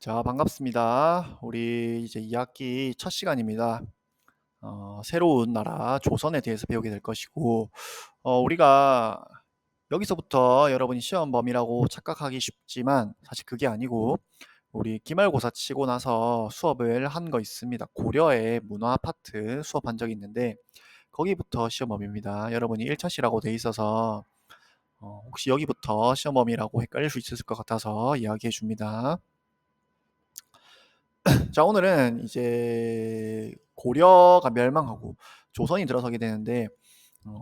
자, 반갑습니다. 우리 이제 2학기 첫 시간입니다. 새로운 나라 조선에 대해서 배우게 될 것이고, 우리가 여기서부터 여러분이 시험 범위라고 착각하기 쉽지만 사실 그게 아니고, 우리 기말고사 치고 나서 수업을 한 거 있습니다. 고려의 문화 파트 수업한 적이 있는데, 거기부터 시험 범위입니다. 여러분이 1차시라고 돼 있어서 혹시 여기부터 시험 범위라고 헷갈릴 수 있을 것 같아서 이야기해 줍니다. 자, 오늘은 이제 고려가 멸망하고 조선이 들어서게 되는데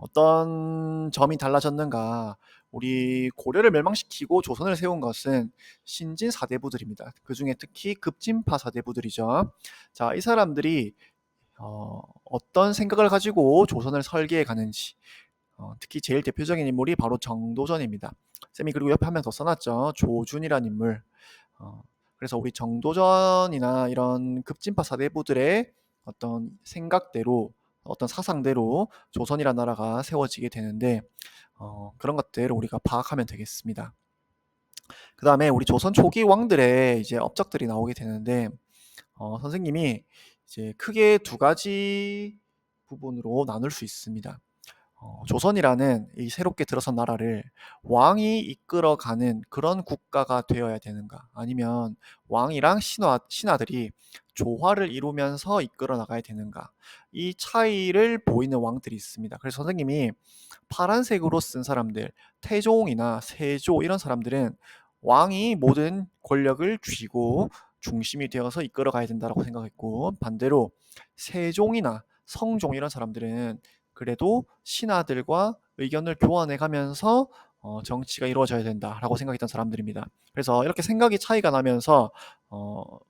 어떤 점이 달라졌는가? 우리 고려를 멸망시키고 조선을 세운 것은 신진 사대부들입니다. 그 중에 특히 급진파 사대부들이죠. 자, 이 사람들이 어떤 생각을 가지고 조선을 설계해 가는지, 특히 제일 대표적인 인물이 바로 정도전입니다. 쌤이 그리고 옆에 한 명 더 써놨죠. 조준이라는 인물. 어, 그래서 우리 정도전이나 이런 급진파 사대부들의 어떤 생각대로, 어떤 사상대로 조선이라는 나라가 세워지게 되는데, 그런 것들을 우리가 파악하면 되겠습니다. 그 다음에 우리 조선 초기 왕들의 이제 업적들이 나오게 되는데, 선생님이 이제 크게 두 가지 부분으로 나눌 수 있습니다. 조선이라는 이 새롭게 들어선 나라를 왕이 이끌어가는 그런 국가가 되어야 되는가, 아니면 왕이랑 신하들이 조화를 이루면서 이끌어 나가야 되는가, 이 차이를 보이는 왕들이 있습니다. 그래서 선생님이 파란색으로 쓴 사람들, 태종이나 세조 이런 사람들은 왕이 모든 권력을 쥐고 중심이 되어서 이끌어 가야 된다고 생각했고, 반대로 세종이나 성종 이런 사람들은 그래도 신하들과 의견을 교환해 가면서 정치가 이루어져야 된다라고 생각했던 사람들입니다. 그래서 이렇게 생각이 차이가 나면서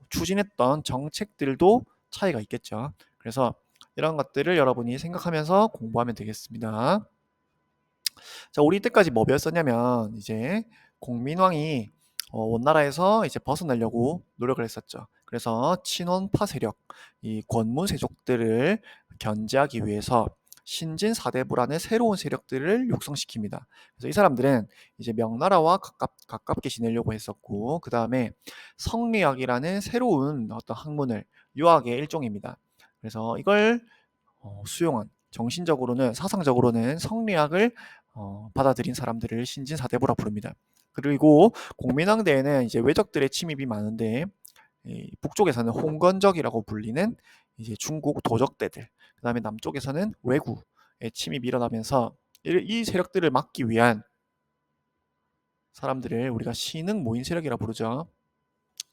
추진했던 정책들도 차이가 있겠죠. 그래서 이런 것들을 여러분이 생각하면서 공부하면 되겠습니다. 자, 우리 때까지 뭐 배웠었냐면 이제 공민왕이 원나라에서 이제 벗어나려고 노력을 했었죠. 그래서 친원파 세력, 이 권무세족들을 견제하기 위해서 신진 사대부라는 새로운 세력들을 육성시킵니다. 그래서 이 사람들은 이제 명나라와 가깝게 지내려고 했었고, 그 다음에 성리학이라는 새로운 어떤 학문을, 유학의 일종입니다. 그래서 이걸 수용한, 정신적으로는, 사상적으로는 성리학을 받아들인 사람들을 신진사대부라 부릅니다. 그리고 공민왕대에는 이제 외적들의 침입이 많은데, 북쪽에서는 홍건적이라고 불리는 이제 중국 도적대들, 그 다음에 남쪽에서는 왜구의 침입이 일어나면서 이 세력들을 막기 위한 사람들을 우리가 신흥 모인 세력이라 부르죠.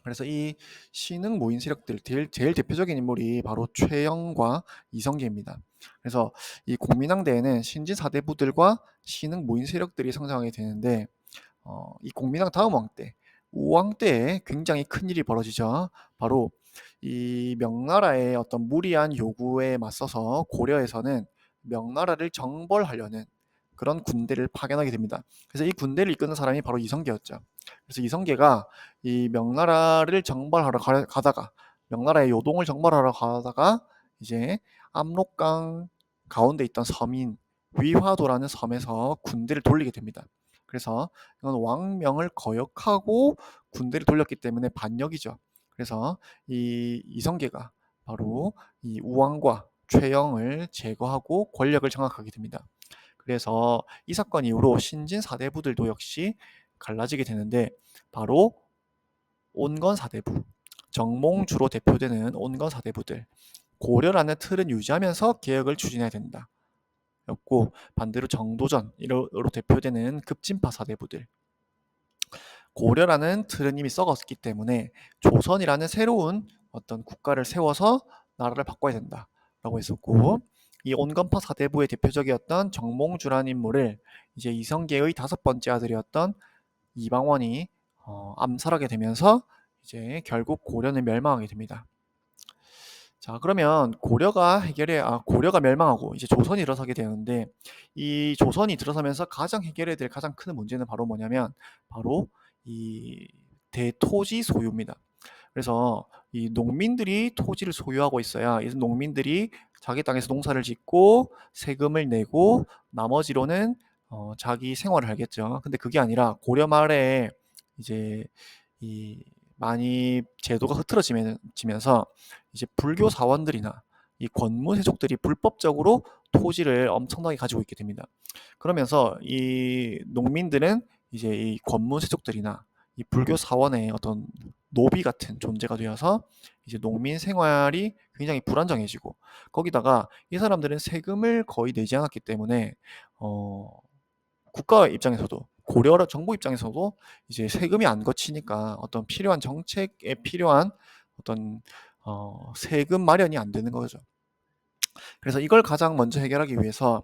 그래서 이 신흥 모인 세력들, 제일 대표적인 인물이 바로 최영과 이성계입니다. 그래서 이 공민왕대에는 신진 사대부들과 신흥 모인 세력들이 성장하게 되는데, 이 공민왕 다음 왕 때, 우왕 때에 굉장히 큰 일이 벌어지죠. 바로 이 명나라의 어떤 무리한 요구에 맞서서 고려에서는 명나라를 정벌하려는 그런 군대를 파견하게 됩니다. 그래서 이 군대를 이끄는 사람이 바로 이성계였죠. 그래서 이성계가 이 명나라를 정벌하러 가다가, 명나라의 요동을 정벌하러 가다가 이제 압록강 가운데 있던 섬인 위화도라는 섬에서 군대를 돌리게 됩니다. 그래서 이건 왕명을 거역하고 군대를 돌렸기 때문에 반역이죠. 그래서 이 이성계가 바로 이 우왕과 최영을 제거하고 권력을 장악하게 됩니다. 그래서 이 사건 이후로 신진 사대부들도 역시 갈라지게 되는데, 바로 온건 사대부, 정몽주로 대표되는 온건 사대부들, 고려라는 틀은 유지하면서 개혁을 추진해야 된다 였고, 반대로 정도전으로 대표되는 급진파 사대부들, 고려라는 틀은 이미 썩었기 때문에 조선이라는 새로운 어떤 국가를 세워서 나라를 바꿔야 된다라고 했었고, 이 온건파 사대부의 대표적이었던 정몽주라는 인물을 이제 이성계의 다섯 번째 아들이었던 이방원이 암살하게 되면서 이제 결국 고려는 멸망하게 됩니다. 자, 그러면 고려가 멸망하고 이제 조선이 들어서게 되는데, 이 조선이 들어서면서 가장 해결해야 될 가장 큰 문제는 바로 뭐냐면, 바로 이 대토지 소유입니다. 그래서 이 농민들이 토지를 소유하고 있어야 이 농민들이 자기 땅에서 농사를 짓고 세금을 내고 나머지로는 자기 생활을 하겠죠. 근데 그게 아니라 고려 말에 이제 이 많이 제도가 흐트러지면서 이제 불교 사원들이나 이 권무세족들이 불법적으로 토지를 엄청나게 가지고 있게 됩니다. 그러면서 이 농민들은 이제 이 권무세족들이나 이 불교 사원의 어떤 노비 같은 존재가 되어서 이제 농민 생활이 굉장히 불안정해지고, 거기다가 이 사람들은 세금을 거의 내지 않았기 때문에 어 국가 입장에서도, 고려 정부 입장에서도 이제 세금이 안 거치니까 어떤 필요한 정책에 필요한 어떤 세금 마련이 안 되는 거죠. 그래서 이걸 가장 먼저 해결하기 위해서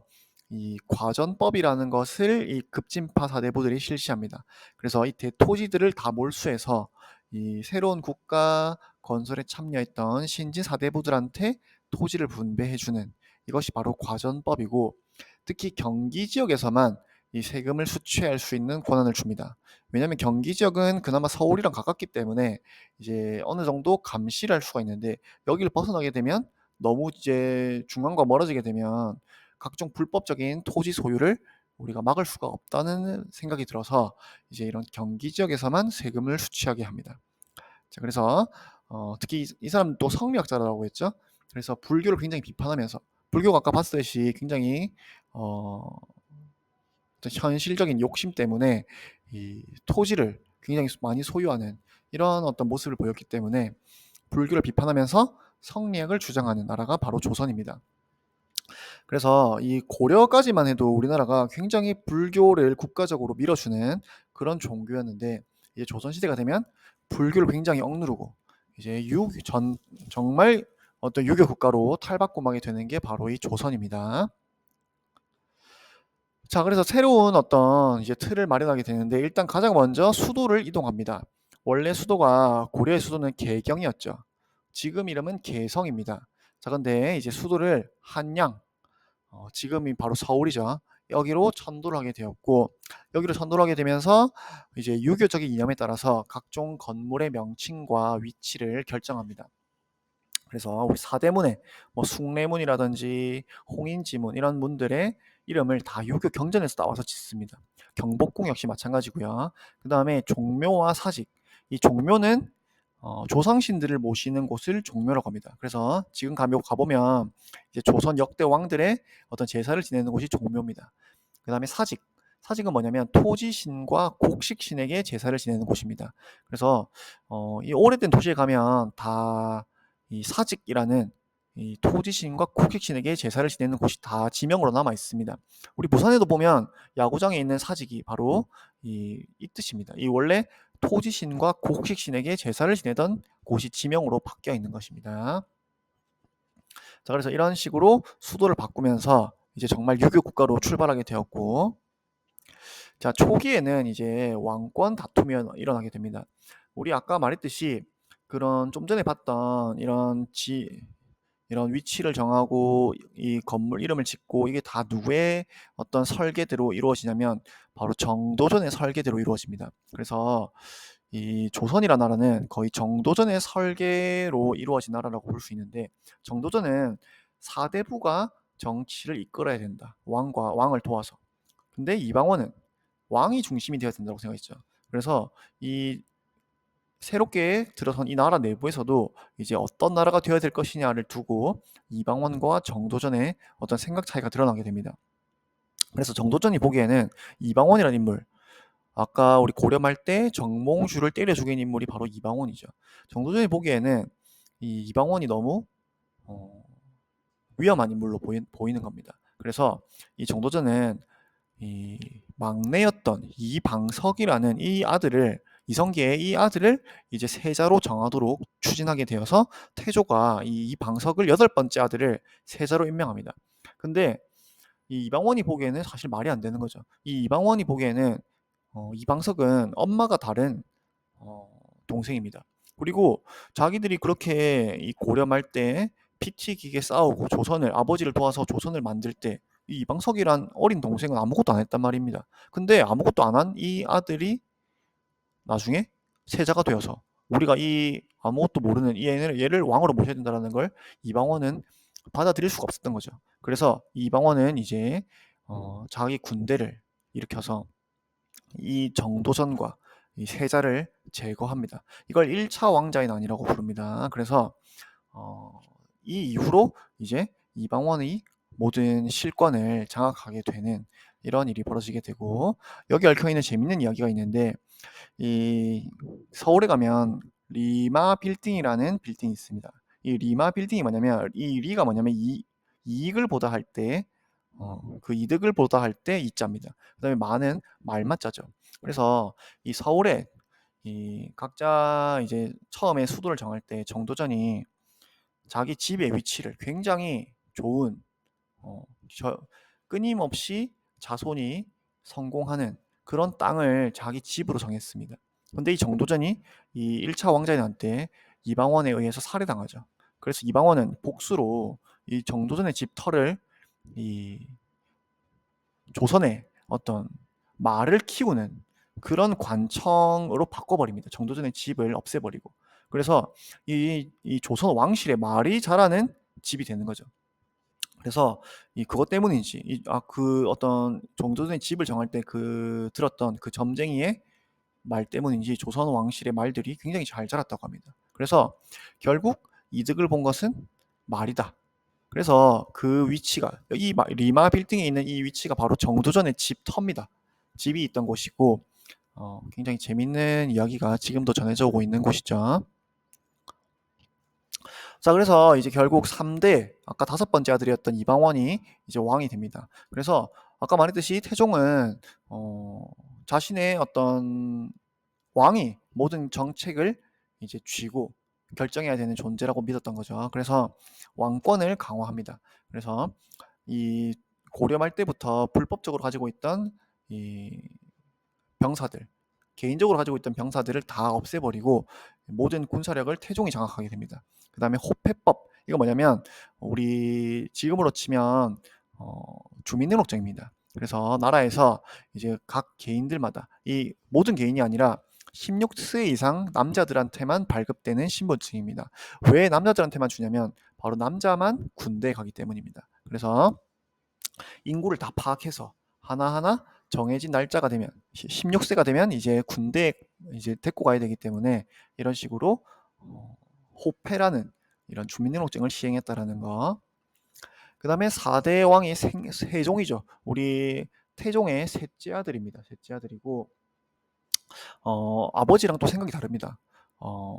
이 과전법이라는 것을 이 급진파 사대부들이 실시합니다. 그래서 이 대토지들을 다 몰수해서 이 새로운 국가 건설에 참여했던 신진 사대부들한테 토지를 분배해주는, 이것이 바로 과전법이고, 특히 경기 지역에서만 이 세금을 수취할 수 있는 권한을 줍니다. 왜냐하면 경기 지역은 그나마 서울이랑 가깝기 때문에 이제 어느 정도 감시를 할 수가 있는데, 여기를 벗어나게 되면 너무 이제 중앙과 멀어지게 되면 각종 불법적인 토지 소유를 우리가 막을 수가 없다는 생각이 들어서 이제 이런 경기 지역에서만 세금을 수취하게 합니다. 자, 그래서 특히 이 사람 또 성리학자라고 했죠. 그래서 불교를 굉장히 비판하면서, 불교가 아까 봤듯이 굉장히 어 현실적인 욕심 때문에 이 토지를 굉장히 많이 소유하는 이런 어떤 모습을 보였기 때문에 불교를 비판하면서 성리학을 주장하는 나라가 바로 조선입니다. 그래서 이 고려까지만 해도 우리나라가 굉장히 불교를 국가적으로 밀어주는 그런 종교였는데, 이제 조선시대가 되면 불교를 굉장히 억누르고 이제 정말 어떤 유교 국가로 탈바꿈하게 되는 게 바로 이 조선입니다. 자, 그래서 새로운 어떤 이제 틀을 마련하게 되는데, 일단 가장 먼저 수도를 이동합니다. 원래 수도가, 고려의 수도는 개경이었죠. 지금 이름은 개성입니다. 자, 근데 이제 수도를 한양, 지금이 바로 서울이죠. 여기로 천도를 하게 되었고, 여기로 천도를 하게 되면서 이제 유교적인 이념에 따라서 각종 건물의 명칭과 위치를 결정합니다. 그래서 우리 사대문에 뭐 숭례문이라든지 홍인지문 이런 문들의 이름을 다 유교 경전에서 나와서 짓습니다. 경복궁 역시 마찬가지고요. 그 다음에 종묘와 사직. 이 종묘는 조상신들을 모시는 곳을 종묘라고 합니다. 그래서 지금 가보면 이제 조선 역대 왕들의 어떤 제사를 지내는 곳이 종묘입니다. 그 다음에 사직. 사직은 뭐냐면 토지신과 곡식신에게 제사를 지내는 곳입니다. 그래서 이 오래된 도시에 가면 다 이 사직이라는 이 토지신과 곡식신에게 제사를 지내는 곳이 다 지명으로 남아 있습니다. 우리 부산에도 보면 야구장에 있는 사직이 바로 이 뜻입니다. 이 원래 토지신과 곡식신에게 제사를 지내던 곳이 지명으로 바뀌어 있는 것입니다. 자, 그래서 이런 식으로 수도를 바꾸면서 이제 정말 유교 국가로 출발하게 되었고, 자, 초기에는 이제 왕권 다툼이 일어나게 됩니다. 우리 아까 말했듯이 그런 좀 전에 봤던 이런 위치를 정하고 이 건물 이름을 짓고, 이게 다 누구의 어떤 설계대로 이루어지냐면 바로 정도전의 설계대로 이루어집니다. 그래서 이 조선이라는 나라는 거의 정도전의 설계로 이루어진 나라라고 볼 수 있는데, 정도전은 사대부가 정치를 이끌어야 된다. 왕을 도와서. 근데 이방원은 왕이 중심이 되어야 된다고 생각했죠. 그래서 이 새롭게 들어선 이 나라 내부에서도 이제 어떤 나라가 되어야 될 것이냐를 두고 이방원과 정도전의 어떤 생각 차이가 드러나게 됩니다. 그래서 정도전이 보기에는 이방원이라는 인물, 아까 우리 고려말 때 정몽주를 때려 죽인 인물이 바로 이방원이죠. 정도전이 보기에는 이 이방원이 너무 어, 위험한 인물로 보이는 겁니다. 그래서 이 정도전은 이 막내였던 이방석이라는 이성계의 이 아들을 이제 세자로 정하도록 추진하게 되어서 태조가 이 이방석을 8번째 아들을 세자로 임명합니다. 근데 이 이방원이 보기에는 사실 말이 안 되는 거죠. 이 이방원이 보기에는 이방석은 엄마가 다른 동생입니다. 그리고 자기들이 그렇게 이 고려 말 때 피 튀기게 싸우고 조선을, 아버지를 도와서 조선을 만들 때 이 이방석이란 어린 동생은 아무것도 안 했단 말입니다. 근데 아무것도 안 한 이 아들이 나중에 세자가 되어서 우리가 이 아무것도 모르는 얘를 왕으로 모셔야 된다는 걸 이방원은 받아들일 수가 없었던 거죠. 그래서 이방원은 이제 자기 군대를 일으켜서 이 정도전과 이 세자를 제거합니다. 이걸 1차 왕자의 난이라고 부릅니다. 그래서 이 이후로 이제 이방원의 모든 실권을 장악하게 되는 이런 일이 벌어지게 되고, 여기 얽혀 있는 재밌는 이야기가 있는데, 이 서울에 가면 리마 빌딩이라는 빌딩이 있습니다. 이 리마 빌딩이 뭐냐면, 이 리가 뭐냐면 이익을 보다 할 때, 그 이득을 보다 할 때 이자입니다. 그다음에 마는 말맞자죠. 그래서 이 서울에 이 각자 이제 처음에 수도를 정할 때 정도전이 자기 집의 위치를 굉장히 좋은, 어, 끊임없이 자손이 성공하는 그런 땅을 자기 집으로 정했습니다. 근데 이 정도전이 이 1차 왕자의 난 때 이방원에 의해서 살해당하죠. 그래서 이방원은 복수로 이 정도전의 집 터를 이 조선의 어떤 말을 키우는 그런 관청으로 바꿔버립니다. 정도전의 집을 없애버리고. 그래서 이 조선 왕실의 말이 자라는 집이 되는 거죠. 그래서 그것 때문인지, 그 어떤 정조선의 집을 정할 때 들었던 그 점쟁이의 말 때문인지 조선 왕실의 말들이 굉장히 잘 자랐다고 합니다. 그래서 결국 이득을 본 것은 말이다. 그래서 그 위치가 이 리마 빌딩에 있는 이 위치가 바로 정도전의 집 터입니다. 집이 있던 곳이고, 굉장히 재밌는 이야기가 지금도 전해져 오고 있는 곳이죠. 자, 그래서 이제 결국 3대, 아까 5번째 아들이었던 이방원이 이제 왕이 됩니다. 그래서 아까 말했듯이 태종은 자신의 어떤 왕이 모든 정책을 이제 쥐고 결정해야 되는 존재라고 믿었던 거죠. 그래서 왕권을 강화합니다. 그래서 이 고려 말 때부터 불법적으로 가지고 있던 이 병사들, 개인적으로 가지고 있던 병사들을 다 없애버리고 모든 군사력을 태종이 장악하게 됩니다. 그 다음에 호패법, 이거 뭐냐면 우리 지금으로 치면 주민등록증입니다. 그래서 나라에서 이제 각 개인들마다, 이 모든 개인이 아니라 16세 이상 남자들한테만 발급되는 신분증입니다. 왜 남자들한테만 주냐면 바로 남자만 군대에 가기 때문입니다. 그래서 인구를 다 파악해서 하나하나 정해진 날짜가 되면 16세가 되면 이제 군대에 이제 데리고 가야 되기 때문에 이런 식으로 호패라는 이런 주민등록증을 시행했다라는 거. 그 다음에 4대 왕이 세종이죠. 우리 태종의 셋째 아들입니다. 셋째 아들이고, 아버지랑 또 생각이 다릅니다. 어,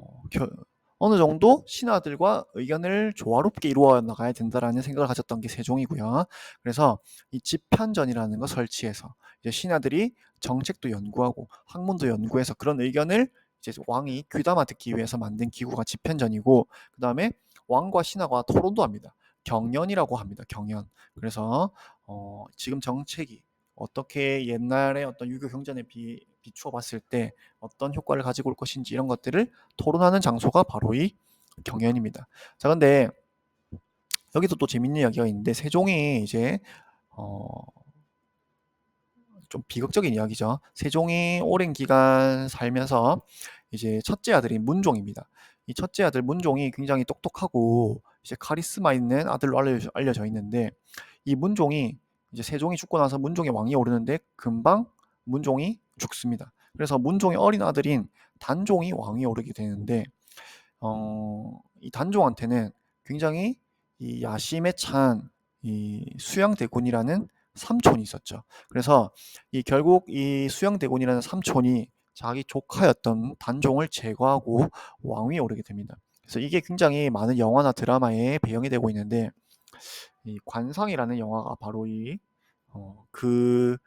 어느 정도 신하들과 의견을 조화롭게 이루어 나가야 된다라는 생각을 가졌던 게 세종이고요. 그래서 이 집현전이라는 거 설치해서 이제 신하들이 정책도 연구하고 학문도 연구해서 그런 의견을 이제 왕이 귀담아 듣기 위해서 만든 기구가 집현전이고, 그 다음에 왕과 신하가 토론도 합니다. 경연이라고 합니다. 경연. 그래서 지금 정책이 어떻게 옛날에 어떤 유교 경전에 비추어 봤을 때 어떤 효과를 가지고 올 것인지 이런 것들을 토론하는 장소가 바로 이 경연입니다. 자, 근데 여기도 또 재밌는 이야기가 있는데, 세종이 이제 좀 비극적인 이야기죠. 세종이 오랜 기간 살면서 이제 첫째 아들인 문종입니다. 이 첫째 아들 문종이 굉장히 똑똑하고 이제 카리스마 있는 아들로 알려져 있는데, 이 문종이 이제 세종이 죽고 나서 문종이 왕이 오르는데 금방 문종이 죽습니다. 그래서 문종의 어린 아들인 단종이 왕이 오르게 되는데, 이 단종한테는 굉장히 이 야심에 찬 이 수양대군이라는 삼촌이 있었죠. 그래서 결국 이 수양대군이라는 삼촌이 자기 조카였던 단종을 제거하고 왕위에 오르게 됩니다. 그래서 이게 굉장히 많은 영화나 드라마에 배경이 되고 있는데, 이 관상이라는 영화가 바로 그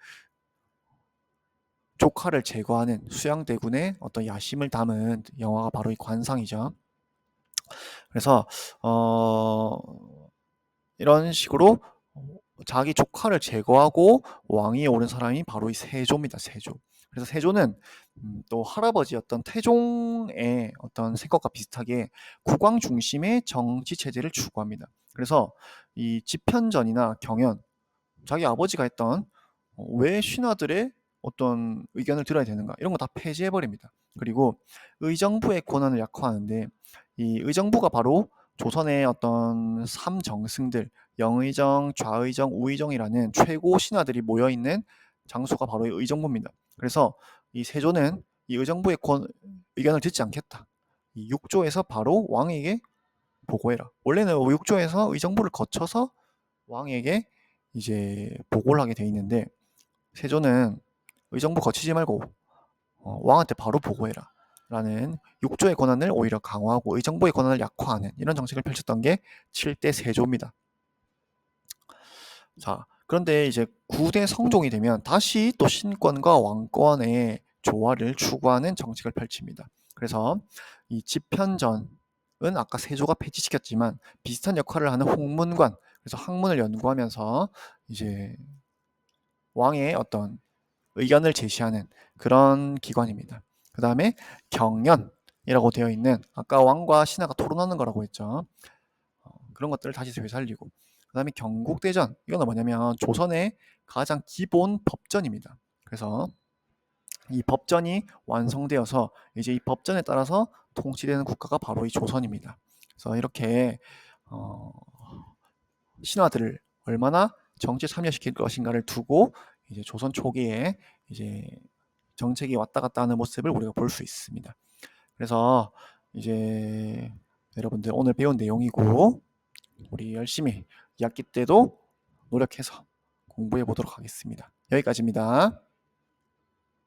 조카를 제거하는 수양대군의 어떤 야심을 담은 영화가 바로 이 관상이죠. 그래서 이런 식으로 자기 조카를 제거하고 왕위에 오른 사람이 바로 이 세조입니다. 세조. 그래서 세조는 또 할아버지였던 태종의 어떤 생각과 비슷하게 국왕 중심의 정치 체제를 추구합니다. 그래서 이 집현전이나 경연, 자기 아버지가 했던 왜 신하들의 어떤 의견을 들어야 되는가, 이런 거 다 폐지해버립니다. 그리고 의정부의 권한을 약화하는데, 이 의정부가 바로 조선의 어떤 삼정승들, 영의정, 좌의정, 우의정이라는 최고 신하들이 모여있는 장소가 바로 의정부입니다. 그래서 이 세조는 이 의정부의 의견을 듣지 않겠다. 이 6조에서 바로 왕에게 보고해라. 원래는 6조에서 의정부를 거쳐서 왕에게 이제 보고를 하게 돼 있는데 세조는 의정부 거치지 말고 왕한테 바로 보고해라 라는 6조의 권한을 오히려 강화하고 의정부의 권한을 약화하는 이런 정책을 펼쳤던 게 7대 세조입니다. 자, 그런데 이제 9대 성종이 되면 다시 또 신권과 왕권의 조화를 추구하는 정책을 펼칩니다. 그래서 이 집현전은 아까 세조가 폐지시켰지만 비슷한 역할을 하는 홍문관, 그래서 학문을 연구하면서 이제 왕의 어떤 의견을 제시하는 그런 기관입니다. 그 다음에 경연이라고 되어 있는 아까 왕과 신하가 토론하는 거라고 했죠. 그런 것들을 다시 되살리고 그 다음에 경국대전, 이건 뭐냐면 조선의 가장 기본 법전입니다. 그래서 이 법전이 완성되어서 이제 이 법전에 따라서 통치되는 국가가 바로 이 조선입니다. 그래서 이렇게 신하들을 얼마나 정치에 참여시킬 것인가를 두고 이제 조선 초기에 이제 정책이 왔다 갔다 하는 모습을 우리가 볼 수 있습니다. 그래서 이제 여러분들 오늘 배운 내용이고 우리 열심히 2학기 때도 노력해서 공부해 보도록 하겠습니다. 여기까지입니다.